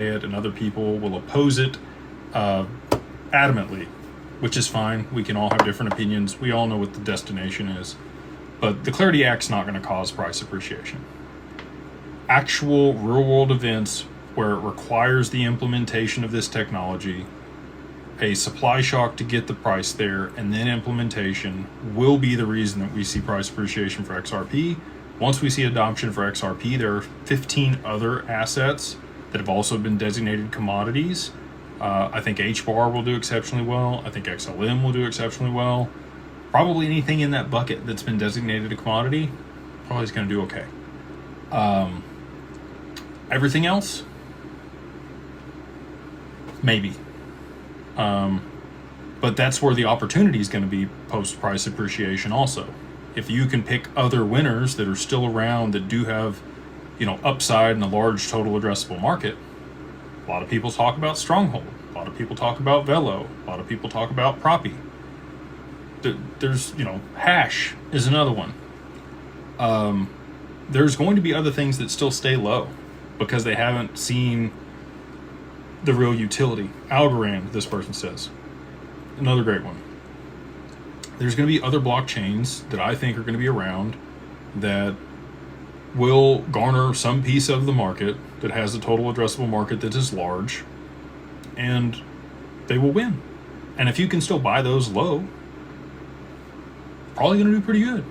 it, and other people will oppose it adamantly, which is fine. We can all have different opinions. We all know what the destination is. But the Clarity Act's not going to cause price appreciation. Actual real-world events where it requires the implementation of this technology, a supply shock to get the price there, and then implementation will be the reason that we see price appreciation for XRP. Once we see adoption for XRP, there are 15 other assets that have also been designated commodities. I think HBAR will do exceptionally well. I think XLM will do exceptionally well. Probably anything in that bucket that's been designated a commodity probably is going to do okay. Everything else, maybe. But that's where the opportunity is going to be post-price appreciation also. If you can pick other winners that are still around that do have, upside in a large total addressable market. A lot of people talk about Stronghold. A lot of people talk about Velo. A lot of people talk about Proppy. There's, Hash is another one. There's going to be other things that still stay low because they haven't seen the real utility. Algorand, this person says. Another great one. There's going to be other blockchains that I think are going to be around that will garner some piece of the market that has a total addressable market that is large, and they will win. And if you can still buy those low, probably going to do pretty good.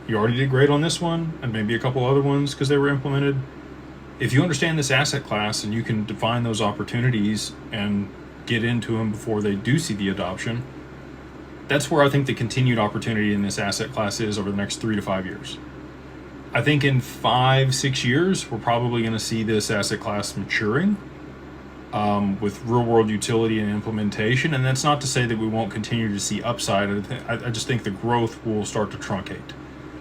You already did great on this one and maybe a couple other ones because they were implemented. If you understand this asset class and you can define those opportunities and get into them before they do see the adoption, that's where I think the continued opportunity in this asset class is over the next 3 to 5 years. I think in 5-6 years, we're probably going to see this asset class maturing with real world utility and implementation. And that's not to say that we won't continue to see upside. I just think the growth will start to truncate,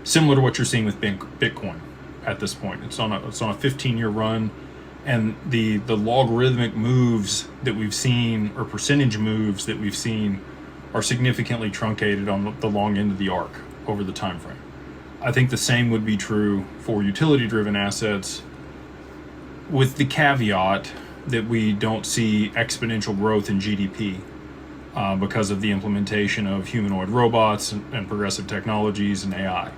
similar to what you're seeing with Bitcoin at this point. It's on a 15-year run, and the logarithmic moves that we've seen, or percentage moves that we've seen, are significantly truncated on the long end of the arc over the time frame. I think the same would be true for utility-driven assets, with the caveat that we don't see exponential growth in GDP because of the implementation of humanoid robots and progressive technologies and AI,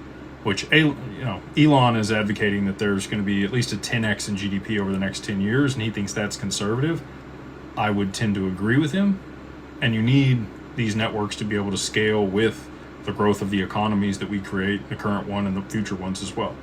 which Elon is advocating that there's going to be at least a 10x in GDP over the next 10 years, and he thinks that's conservative. I would tend to agree with him, and you need these networks to be able to scale with the growth of the economies that we create, the current one and the future ones as well.